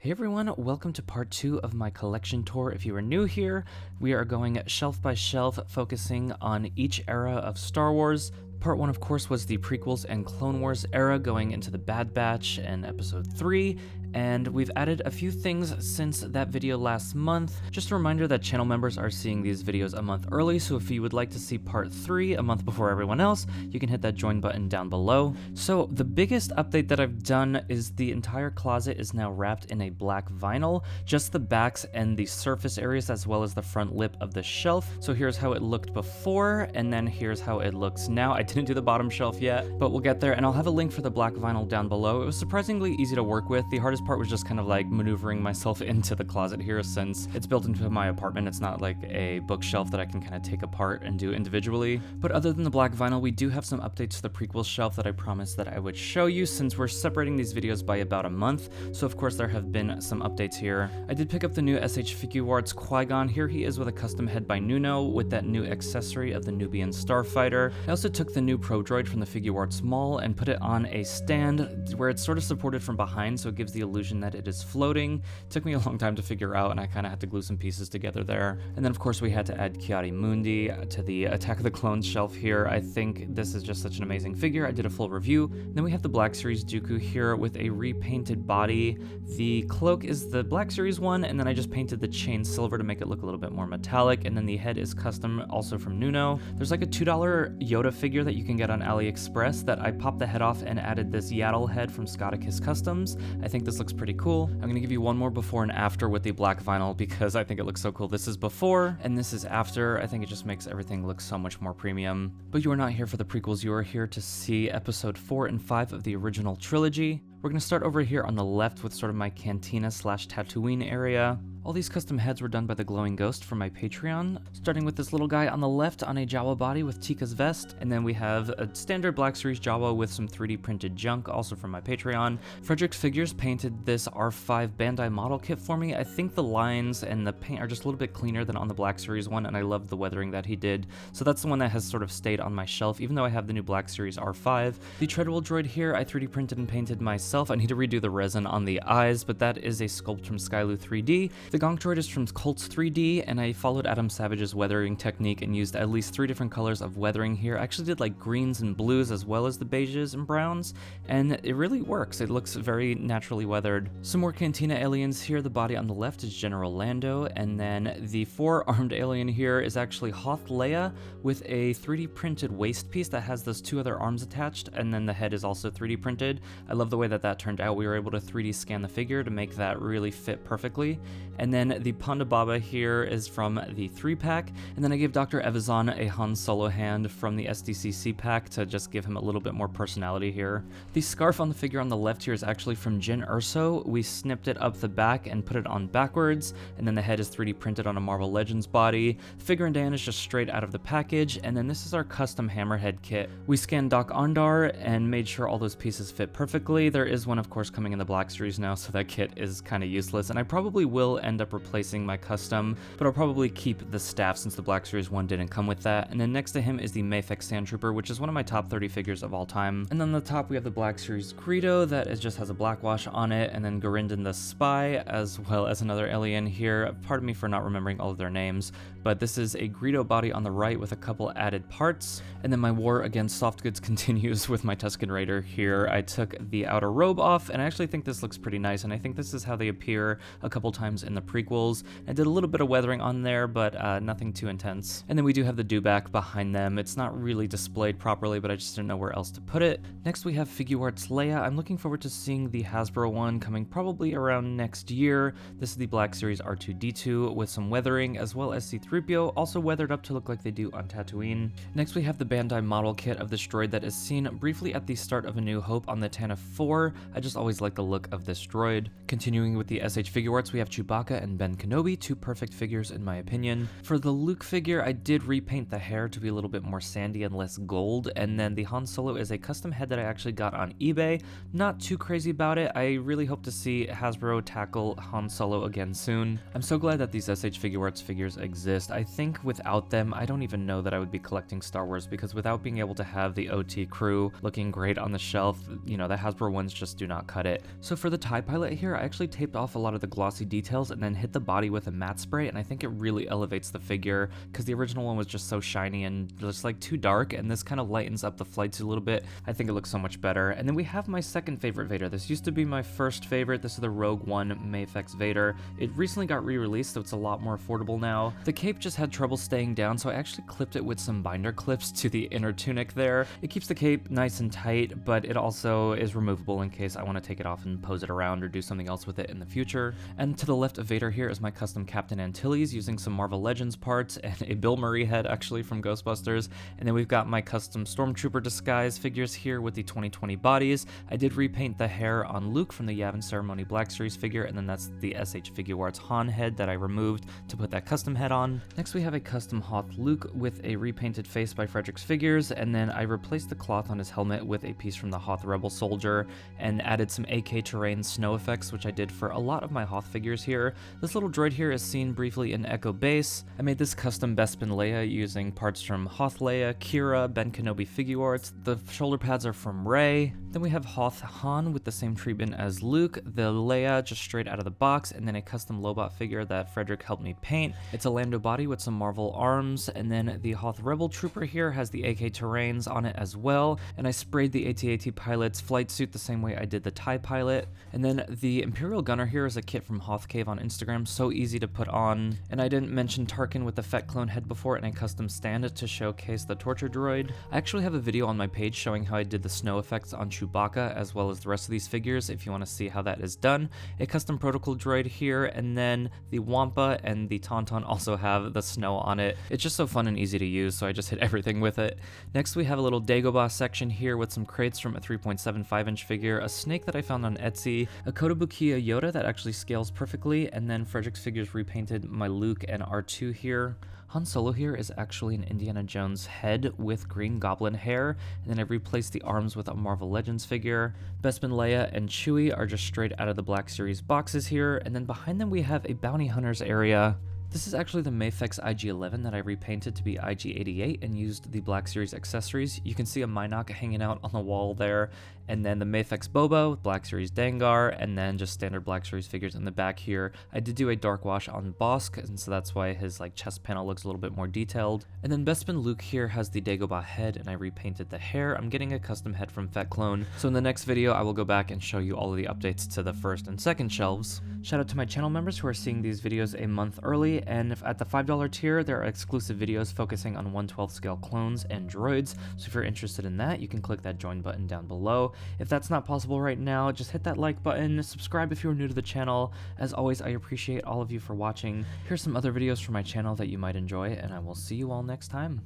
Hey everyone, welcome to part 2 of my collection tour. If you are new here, we are going shelf by shelf, focusing on each era of Star Wars. Part 1, of course, was the prequels and Clone Wars era, going into the Bad Batch and Episode 3, and we've added a few things since that video last month. Just a reminder that channel members are seeing these videos a month early, so if you would like to see part 3 a month before everyone else, you can hit that join button down below. So the biggest update that I've done is the entire closet is now wrapped in a black vinyl, just the backs and the surface areas as well as the front lip of the shelf. So here's how it looked before, and then here's how it looks now. I didn't do the bottom shelf yet, but we'll get there, and I'll have a link for the black vinyl down below. It was surprisingly easy to work with. The hardest part was just kind of like maneuvering myself into the closet here, since it's built into my apartment. It's not like a bookshelf that I can kind of take apart and do individually. But other than the black vinyl, we do have some updates to the prequel shelf that I promised that I would show you, since we're separating these videos by about a month. So of course there have been some updates here. I did pick up the new SH Figuarts Qui-Gon. Here he is with a custom head by Nuno with that new accessory of the Nubian Starfighter. I also took the new Pro Droid from the Figuarts Mall and put it on a stand where it's sort of supported from behind, so it gives the illusion that it is floating. It took me a long time to figure out, and I kind of had to glue some pieces together there. And then of course we had to add Kiari Mundi to the Attack of the Clones shelf here. I think this is just such an amazing figure. I did a full review. Then we have the Black Series Dooku here with a repainted body. The cloak is the Black Series one, and then I just painted the chain silver to make it look a little bit more metallic, and then the head is custom, also from Nuno. There's like a $2 Yoda figure that you can get on AliExpress that I popped the head off and added this Yaddle head from Scoticus Customs. I think this looks pretty cool. I'm gonna give you one more before and after with the black vinyl because I think it looks so cool. This is before and this is after. I think it just makes everything look so much more premium. But you are not here for the prequels, you are here to see episode 4 and 5 of the original trilogy. We're gonna start over here on the left with sort of my cantina / Tatooine area. All these custom heads were done by the Glowing Ghost from my Patreon, starting with this little guy on the left on a Jawa body with Tika's vest, and then we have a standard Black Series Jawa with some 3D printed junk, also from my Patreon. Frederick Figures painted this R5 Bandai model kit for me. I think the lines and the paint are just a little bit cleaner than on the Black Series one, and I love the weathering that he did, so that's the one that has sort of stayed on my shelf, even though I have the new Black Series R5. The Treadwell droid here, I 3D printed and painted myself. I need to redo the resin on the eyes, but that is a sculpt from Skylu 3D. The Gonk droid is from Colts 3D, and I followed Adam Savage's weathering technique and used at least 3 different colors of weathering here. I actually did like greens and blues as well as the beiges and browns, and it really works. It looks very naturally weathered. Some more Cantina aliens here. The body on the left is General Lando, and then the 4-armed alien here is actually Hoth Leia with a 3D printed waist piece that has those 2 other arms attached, and then the head is also 3D printed. I love the way that that turned out. We were able to 3D scan the figure to make that really fit perfectly. And then the Ponda Baba here is from the 3-pack, and then I gave Dr. Evazan a Han Solo hand from the SDCC pack to just give him a little bit more personality here. The scarf on the figure on the left here is actually from Jyn Erso. We snipped it up the back and put it on backwards, and then the head is 3D printed on a Marvel Legends body. The figure in Dan is just straight out of the package, and then this is our custom Hammerhead kit. We scanned Doc Ondar and made sure all those pieces fit perfectly. There is one, of course, coming in the Black Series now, so that kit is kind of useless, and I probably will end up replacing my custom, but I'll probably keep the staff since the Black Series one didn't come with that. And then next to him is the Mayfek Sandtrooper, which is one of my top 30 figures of all time. And then on the top we have the Black Series Greedo that just has a black wash on it, and then Garindin the Spy, as well as another alien here. Pardon me for not remembering all of their names, but this is a Greedo body on the right with a couple added parts. And then my war against soft goods continues with my Tusken Raider here. I took the outer robe off, and I actually think this looks pretty nice, and I think this is how they appear a couple times in the prequels. I did a little bit of weathering on there, but nothing too intense. And then we do have the dewback behind them. It's not really displayed properly, but I just didn't know where else to put it. Next we have Figuarts Leia. I'm looking forward to seeing the Hasbro one coming probably around next year. This is the Black Series R2-D2 with some weathering, as well as C-3PO, also weathered up to look like they do on Tatooine. Next we have the Bandai model kit of this droid that is seen briefly at the start of A New Hope on the Tantive 4. I just always like the look of this droid. Continuing with the SH Figuarts, we have Chewbacca Chewbacca and Ben Kenobi, two perfect figures in my opinion. For the Luke figure, I did repaint the hair to be a little bit more sandy and less gold, and then the Han Solo is a custom head that I actually got on eBay. Not too crazy about it. I really hope to see Hasbro tackle Han Solo again soon. I'm so glad that these SH Figuarts figures exist. I think without them, I don't even know that I would be collecting Star Wars, because without being able to have the OT crew looking great on the shelf, you know, the Hasbro ones just do not cut it. So for the TIE pilot here, I actually taped off a lot of the glossy details and then hit the body with a matte spray, and I think it really elevates the figure, because the original one was just so shiny and just like too dark, and this kind of lightens up the flight suit a little bit. I think it looks so much better. And then we have my second favorite Vader. This used to be my first favorite. This is the Rogue One Mayfex Vader. It recently got re-released, so it's a lot more affordable now. The cape just had trouble staying down, so I actually clipped it with some binder clips to the inner tunic there. It keeps the cape nice and tight, but it also is removable in case I want to take it off and pose it around or do something else with it in the future. And to the left of Vader here is my custom Captain Antilles using some Marvel Legends parts and a Bill Murray head actually from Ghostbusters. And then we've got my custom Stormtrooper disguise figures here with the 2020 bodies. I did repaint the hair on Luke from the Yavin Ceremony Black Series figure, and then that's the SH Figuarts Han head that I removed to put that custom head on. Next we have a custom Hoth Luke with a repainted face by Frederick's Figures, and then I replaced the cloth on his helmet with a piece from the Hoth Rebel Soldier and added some AK terrain snow effects, which I did for a lot of my Hoth figures here. This little droid here is seen briefly in Echo Base. I made this custom Bespin Leia using parts from Hoth Leia, Kira, Ben Kenobi Figuarts. The shoulder pads are from Rey. Then we have Hoth Han with the same treatment as Luke, the Leia just straight out of the box, and then a custom Lobot figure that Frederick helped me paint. It's a Lando body with some Marvel arms, and then the Hoth Rebel Trooper here has the AK terrains on it as well, and I sprayed the AT-AT pilot's flight suit the same way I did the TIE pilot. And then the Imperial Gunner here is a kit from Hoth Cave on Instagram, so easy to put on. And I didn't mention Tarkin with the Fett clone head before and a custom stand to showcase the torture droid. I actually have a video on my page showing how I did the snow effects on Chewbacca as well as the rest of these figures if you want to see how that is done. A custom protocol droid here, and then the Wampa and the Tauntaun also have the snow on it. It's just so fun and easy to use, so I just hit everything with it. Next we have a little Dagobah section here with some crates from a 3.75 inch figure, a snake that I found on Etsy, a Kotobukiya Yoda that actually scales perfectly, and then Frederick's Figures repainted my Luke and R2 here. Han Solo here is actually an Indiana Jones head with Green Goblin hair, and then I replaced the arms with a Marvel Legends figure. Bespin Leia and Chewie are just straight out of the Black Series boxes here, and then behind them we have a Bounty Hunters area. This is actually the Mayfex IG-11 that I repainted to be IG-88 and used the Black Series accessories. You can see a Minok hanging out on the wall there, and then the Mayfex Boba, Black Series Dengar, and then just standard Black Series figures in the back here. I did do a dark wash on Bosk, and so that's why his chest panel looks a little bit more detailed. And then Bespin Luke here has the Dagobah head, and I repainted the hair. I'm getting a custom head from Fett Clone, so in the next video I will go back and show you all of the updates to the first and second shelves. Shout out to my channel members who are seeing these videos a month early, and if at the $5 tier there are exclusive videos focusing on 1/12 scale clones and droids, so if you're interested in that, you can click that join button down below. If that's not possible right now, just hit that like button, subscribe if you're new to the channel. As always, I appreciate all of you for watching. Here's some other videos from my channel that you might enjoy, and I will see you all next time.